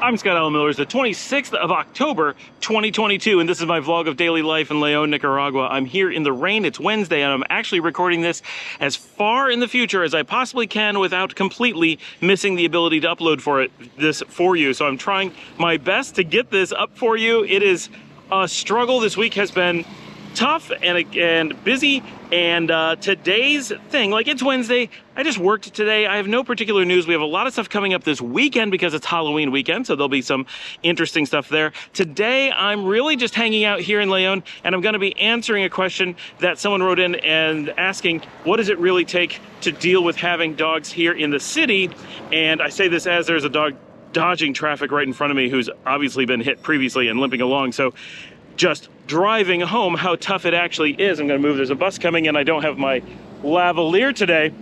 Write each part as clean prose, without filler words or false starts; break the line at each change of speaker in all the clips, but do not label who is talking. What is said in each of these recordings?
I'm Scott Allen Miller. It's the 26th of October, 2022, and this is my vlog of daily life in León, Nicaragua. I'm here in the rain. It's Wednesday, and I'm actually recording this as far in the future as I possibly can without completely missing the ability to upload this for you. So I'm trying my best to get this up for you. It is a struggle. This week has been tough and busy, and today's thing, like, it's Wednesday. I just worked today. I have no particular news. We have a lot of stuff coming up this weekend because it's Halloween weekend, so there'll be some interesting stuff there. Today, I'm really just hanging out here in León, and I'm going to be answering a question that someone wrote in and asking, what does it really take to deal with having dogs here in the city? And I say this as there's a dog dodging traffic right in front of me who's obviously been hit previously and limping along. So just driving home, how tough it actually is. I'm going to move. There's a bus coming in. I don't have my lavalier today.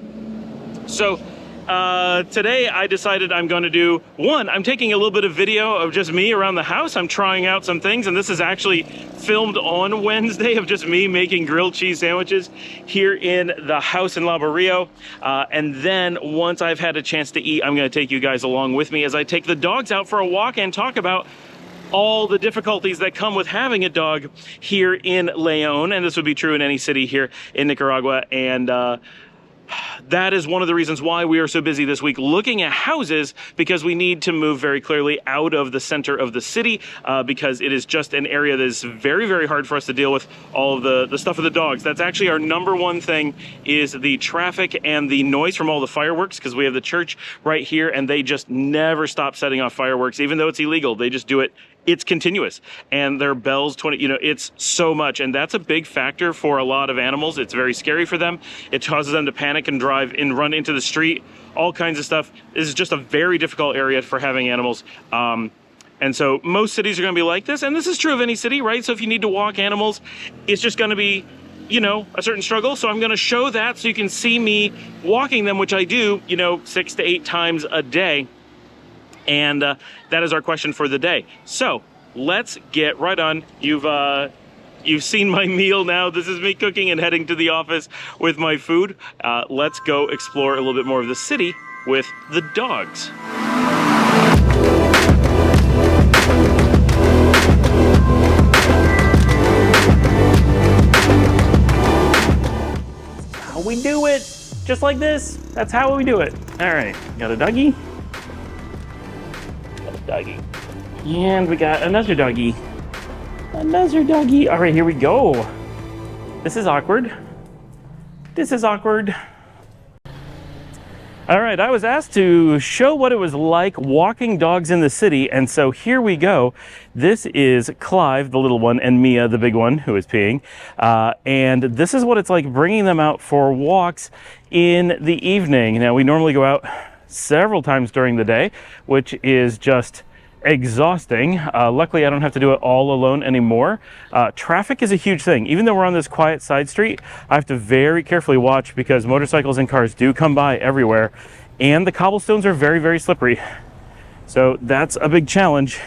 So today I decided I'm going to do I'm taking a little bit of video of just me around the house. I'm trying out some things, and this is actually filmed on Wednesday of just me making grilled cheese sandwiches here in the house in La Barrio. And then once I've had a chance to eat, I'm going to take you guys along with me as I take the dogs out for a walk and talk about all the difficulties that come with having a dog here in León, and this would be true in any city here in Nicaragua. And that is one of the reasons why we are so busy this week looking at houses, because we need to move very clearly out of the center of the city, because it is just an area that is very, very hard for us to deal with all of the stuff of the dogs. That's actually our number one thing, is the traffic and the noise from all the fireworks, because we have the church right here and they just never stop setting off fireworks, even though it's illegal. They just do it. It's continuous, and their bells, it's so much, and that's a big factor for a lot of animals. It's very scary for them. It causes them to panic and drive and run into the street, all kinds of stuff. This is just a very difficult area for having animals. And so most cities are going to be like this, and this is true of any city, right? So if you need to walk animals, it's just going to be, a certain struggle. So I'm going to show that so you can see me walking them, which I do, 6 to 8 times a day. And that is our question for the day. So let's get right on. You've seen my meal now. This is me cooking and heading to the office with my food. Let's go explore a little bit more of the city with the dogs. How we do it, just like this. That's how we do it. All right, got a doggy. Doggy. And we got another doggy. Another doggy. All right, here we go. This is awkward. This is awkward. All right, I was asked to show what it was like walking dogs in the city, and so here we go. This is Clive, the little one, and Mia, the big one, who is peeing. And this is what it's like bringing them out for walks in the evening. Now, we normally go out several times during the day, which is just exhausting. Luckily, I don't have to do it all alone anymore. Traffic is a huge thing. Even though we're on this quiet side street, I have to very carefully watch because motorcycles and cars do come by everywhere, and the cobblestones are very, very slippery. So that's a big challenge.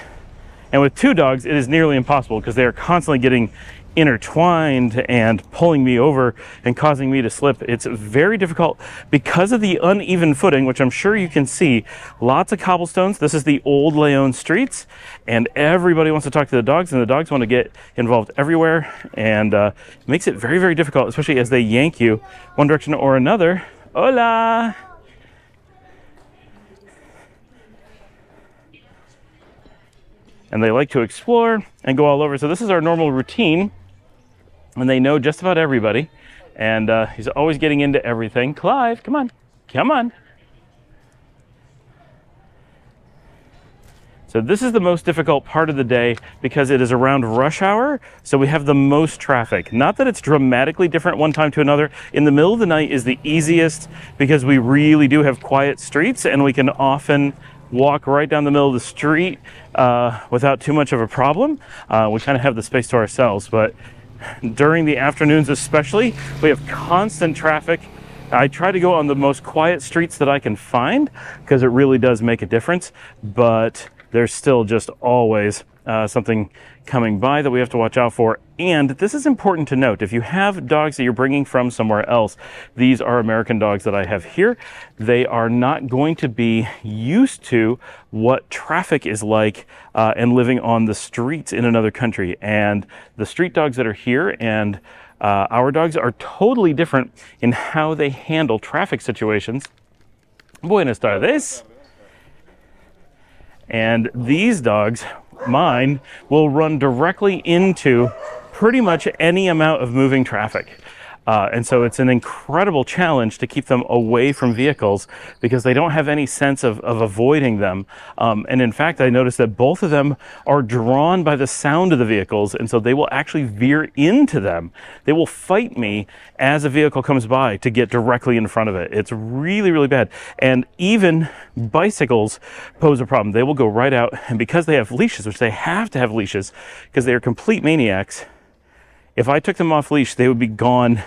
And with 2 dogs, it is nearly impossible because they are constantly getting intertwined and pulling me over and causing me to slip. It's very difficult because of the uneven footing, which I'm sure you can see. Lots of cobblestones. This is the old León streets, and everybody wants to talk to the dogs, and the dogs want to get involved everywhere, and it makes it very, very difficult, especially as they yank you one direction or another. Hola! And they like to explore and go all over. So this is our normal routine, and they know just about everybody. And he's always getting into everything. Clive, come on, come on. So this is the most difficult part of the day because it is around rush hour, so we have the most traffic. Not that it's dramatically different one time to another. In the middle of the night is the easiest because we really do have quiet streets, and we can often walk right down the middle of the street without too much of a problem. We kind of have the space to ourselves, but during the afternoons especially, we have constant traffic. I try to go on the most quiet streets that I can find because it really does make a difference, but there's still just always something coming by that we have to watch out for. And this is important to note. If you have dogs that you're bringing from somewhere else, these are American dogs that I have here. They are not going to be used to what traffic is like and living on the streets in another country. And the street dogs that are here and our dogs are totally different in how they handle traffic situations. Buenas tardes. And these dogs, mine, will run directly into pretty much any amount of moving traffic. And so it's an incredible challenge to keep them away from vehicles because they don't have any sense of avoiding them. And in fact, I noticed that both of them are drawn by the sound of the vehicles, and so they will actually veer into them. They will fight me as a vehicle comes by to get directly in front of it. It's really, really bad. And even bicycles pose a problem. They will go right out, and because they have leashes, which they have to have leashes because they are complete maniacs, if I took them off leash, they would be gone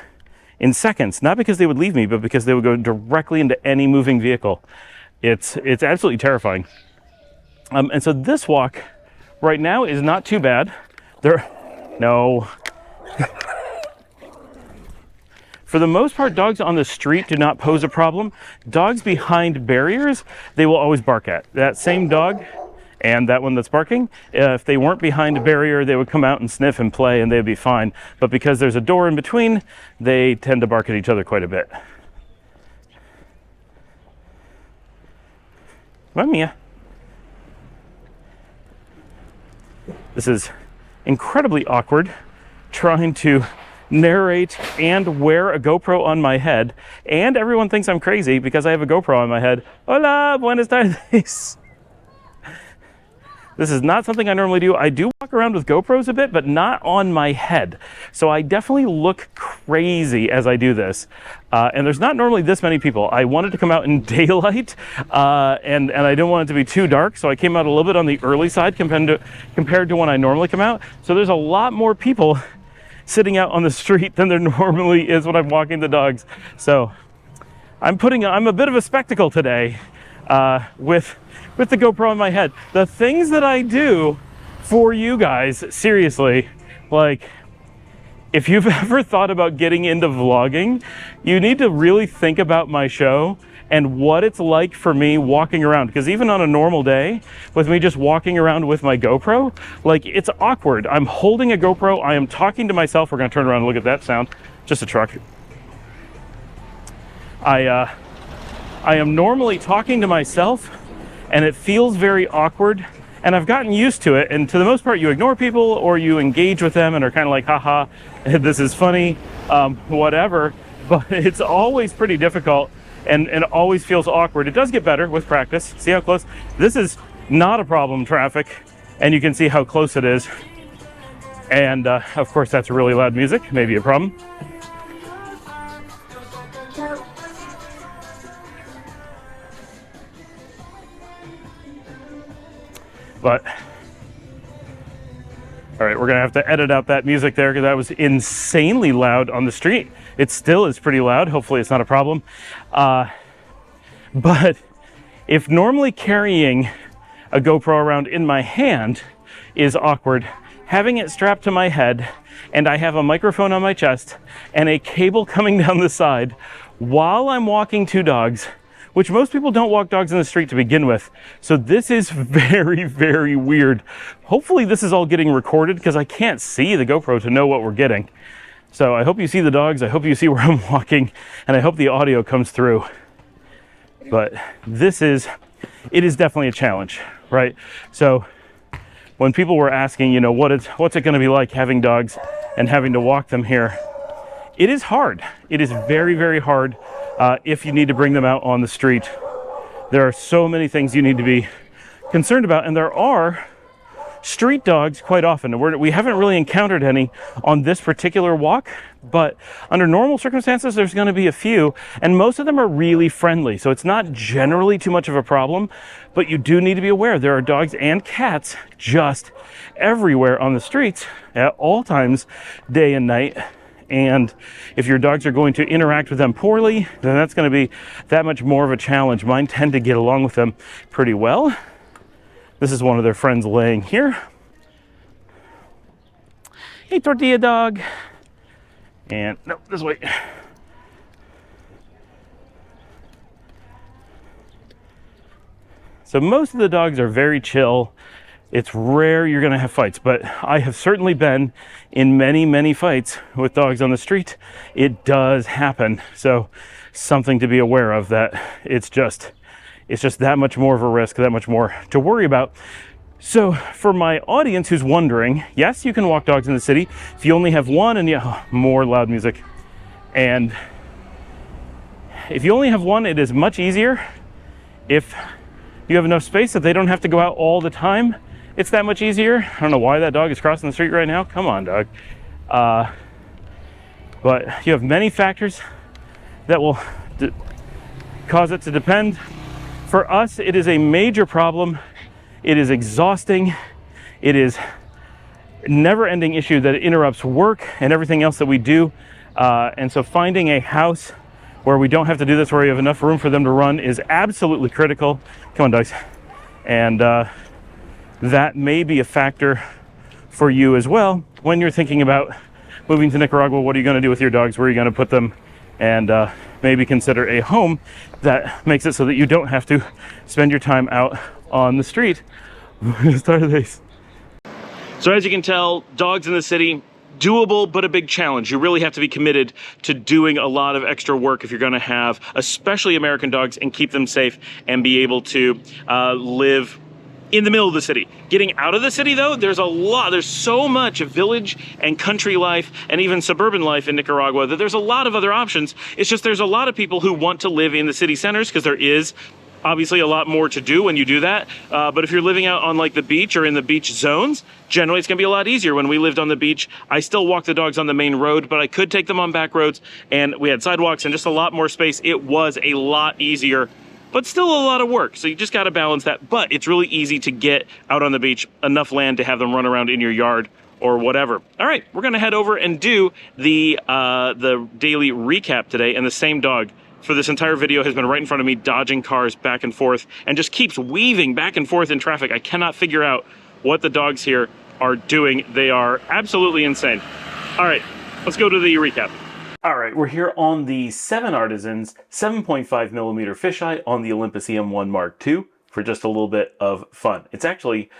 in seconds. Not because they would leave me, but because they would go directly into any moving vehicle. It's absolutely terrifying. And so this walk right now is not too bad. No. For the most part, dogs on the street do not pose a problem. Dogs behind barriers, they will always bark at. That same dog and that one that's barking, if they weren't behind a barrier, they would come out and sniff and play and they'd be fine. But because there's a door in between, they tend to bark at each other quite a bit. Come on, Mia. This is incredibly awkward, trying to narrate and wear a GoPro on my head. And everyone thinks I'm crazy because I have a GoPro on my head. Hola, buenas tardes. This is not something I normally do. I do walk around with GoPros a bit, but not on my head. So I definitely look crazy as I do this. And there's not normally this many people. I wanted to come out in daylight, and I didn't want it to be too dark, so I came out a little bit on the early side compared to when I normally come out. So there's a lot more people sitting out on the street than there normally is when I'm walking the dogs. So I'm a bit of a spectacle today with the GoPro on my head. The things that I do for you guys, seriously, like, if you've ever thought about getting into vlogging, you need to really think about my show and what it's like for me walking around. Because even on a normal day, with me just walking around with my GoPro, like, it's awkward. I'm holding a GoPro, I am talking to myself. We're gonna turn around and look at that sound. Just a truck. I am normally talking to myself, and it feels very awkward, and I've gotten used to it. And to the most part, you ignore people or you engage with them and are kind of like, haha, this is funny, whatever. But it's always pretty difficult and always feels awkward. It does get better with practice. See how close? This is not a problem traffic, and you can see how close it is. And of course, that's really loud music, maybe a problem. But, all right, we're gonna have to edit out that music there because that was insanely loud on the street. It still is pretty loud. Hopefully it's not a problem. But if normally carrying a GoPro around in my hand is awkward, having it strapped to my head and I have a microphone on my chest and a cable coming down the side while I'm walking two dogs, which most people don't walk dogs in the street to begin with. So this is very, very weird. Hopefully this is all getting recorded because I can't see the GoPro to know what we're getting. So I hope you see the dogs, I hope you see where I'm walking, and I hope the audio comes through. But it is definitely a challenge, right? So when people were asking, you know, what's it gonna be like having dogs and having to walk them here, it is hard. It is very, very hard. If you need to bring them out on the street. There are so many things you need to be concerned about, and there are street dogs quite often. We haven't really encountered any on this particular walk, but under normal circumstances, there's going to be a few, and most of them are really friendly, so it's not generally too much of a problem, but you do need to be aware there are dogs and cats just everywhere on the streets at all times, day and night. And if your dogs are going to interact with them poorly, then that's going to be that much more of a challenge. Mine tend to get along with them pretty well. This is one of their friends laying here. Hey, tortilla dog. And no, this way. So most of the dogs are very chill. It's rare you're gonna have fights, but I have certainly been in many, many fights with dogs on the street. It does happen. So something to be aware of, that it's just that much more of a risk, that much more to worry about. So for my audience who's wondering, yes, you can walk dogs in the city if you only have one, and more loud music. And if you only have one, it is much easier. If you have enough space that they don't have to go out all the time, it's that much easier. I don't know why that dog is crossing the street right now. Come on, dog. But you have many factors that will cause it to depend. For us, it is a major problem. It is exhausting. It is a never-ending issue that interrupts work and everything else that we do. And so finding a house where we don't have to do this, where we have enough room for them to run, is absolutely critical. Come on, dogs. And that may be a factor for you as well when you're thinking about moving to Nicaragua. What are you going to do with your dogs? Where are you going to put them? And maybe consider a home that makes it so that you don't have to spend your time out on the street. Start of this. So as you can tell, dogs in the city, doable, but a big challenge. You really have to be committed to doing a lot of extra work if you're going to have, especially American dogs, and keep them safe and be able to live in the middle of the city. Getting out of the city, though, there's so much village and country life and even suburban life in Nicaragua that there's a lot of other options. It's just there's a lot of people who want to live in the city centers because there is obviously a lot more to do when you do that. But if you're living out on like the beach or in the beach zones, generally it's gonna be a lot easier. When we lived on the beach, I still walked the dogs on the main road, but I could take them on back roads, and we had sidewalks and just a lot more space. It was a lot easier, but still a lot of work. So you just gotta balance that. But it's really easy to get out on the beach, enough land to have them run around in your yard or whatever. All right, we're gonna head over and do the daily recap today. And the same dog for this entire video has been right in front of me, dodging cars back and forth, and just keeps weaving back and forth in traffic. I cannot figure out what the dogs here are doing. They are absolutely insane. All right, let's go to the recap. All right, we're here on the 7 Artisans 7.5 millimeter fisheye on the Olympus EM1 Mark II for just a little bit of fun. It's actually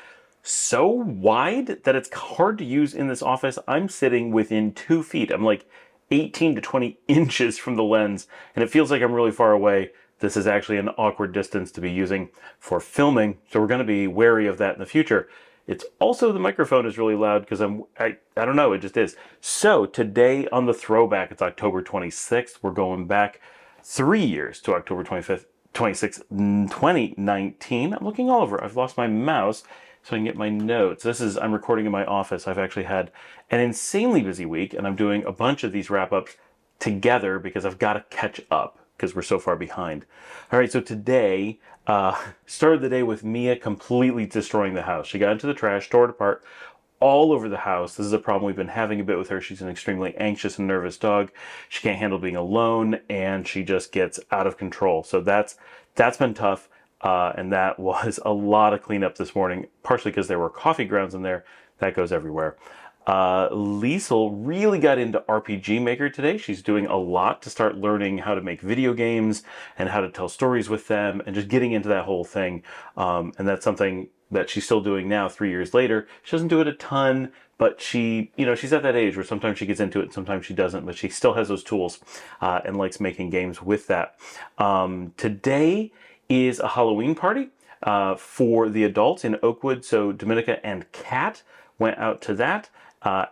so wide that it's hard to use in this office. I'm sitting within 2 feet. I'm like 18 to 20 inches from the lens, and it feels like I'm really far away. This is actually an awkward distance to be using for filming, so we're going to be wary of that in the future. It's also, the microphone is really loud because I don't know, it just is. So today on the throwback, it's October 26th. We're going back 3 years to October 26th, 2019. I'm looking all over. I've lost my mouse so I can get my notes. I'm recording in my office. I've actually had an insanely busy week, and I'm doing a bunch of these wrap-ups together because I've got to catch up because we're so far behind. All right, so today, started the day with Mia completely destroying the house. She got into the trash, tore it apart all over the house. This is a problem we've been having a bit with her. She's an extremely anxious and nervous dog. She can't handle being alone, and she just gets out of control. So that's been tough. And that was a lot of cleanup this morning, partially because there were coffee grounds in there. That goes everywhere. Liesel really got into RPG Maker today. She's doing a lot to start learning how to make video games and how to tell stories with them and just getting into that whole thing. And that's something that she's still doing now 3 years later. She doesn't do it a ton, but she's at that age where sometimes she gets into it and sometimes she doesn't, but she still has those tools and likes making games with that. Today is a Halloween party for the adults in Oakwood. So Dominica and Kat went out to that,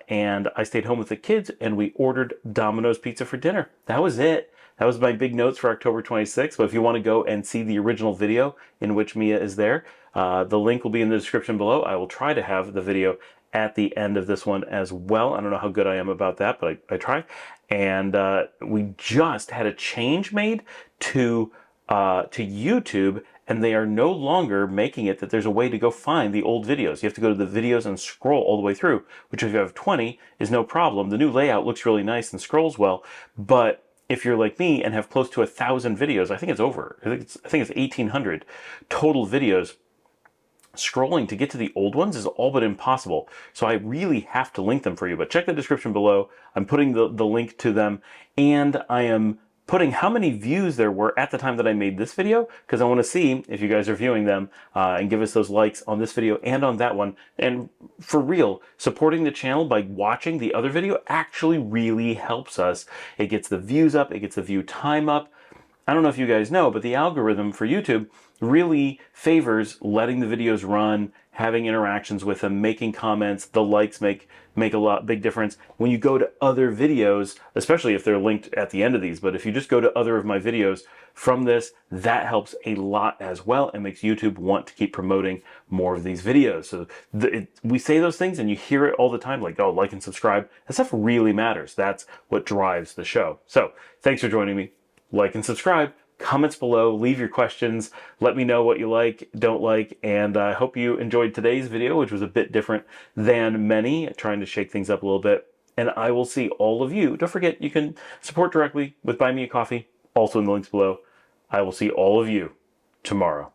and I stayed home with the kids, and we ordered Domino's pizza for dinner. That was it. That was my big notes for October 26th. But if you want to go and see the original video in which Mia is there, the link will be in the description below. I will try to have the video at the end of this one as well. I don't know how good I am about that, but I try. And we just had a change made to YouTube, and they are no longer making it that there's a way to go find the old videos. You have to go to the videos and scroll all the way through, which if you have 20 is no problem. The new layout looks really nice and scrolls well, but if you're like me and have close to 1,000 videos, I think it's 1,800 total videos, scrolling to get to the old ones is all but impossible. So I really have to link them for you. But check the description below. I'm putting the link to them, and I am putting how many views there were at the time that I made this video, because I want to see if you guys are viewing them, and give us those likes on this video and on that one. And for real, supporting the channel by watching the other video actually really helps us. It gets the views up, it gets the view time up. I don't know if you guys know, but the algorithm for YouTube really favors letting the videos run, having interactions with them, making comments. The likes make a big difference. When you go to other videos, especially if they're linked at the end of these, but if you just go to other of my videos from this, that helps a lot as well and makes YouTube want to keep promoting more of these videos. So we say those things and you hear it all the time, like, oh, like and subscribe. That stuff really matters. That's what drives the show. So thanks for joining me. Like and subscribe, comments below, leave your questions, let me know what you like, don't like, and I hope you enjoyed today's video, which was a bit different than many, trying to shake things up a little bit. And I will see all of you. Don't forget, you can support directly with Buy Me a Coffee, also in the links below. I will see all of you tomorrow.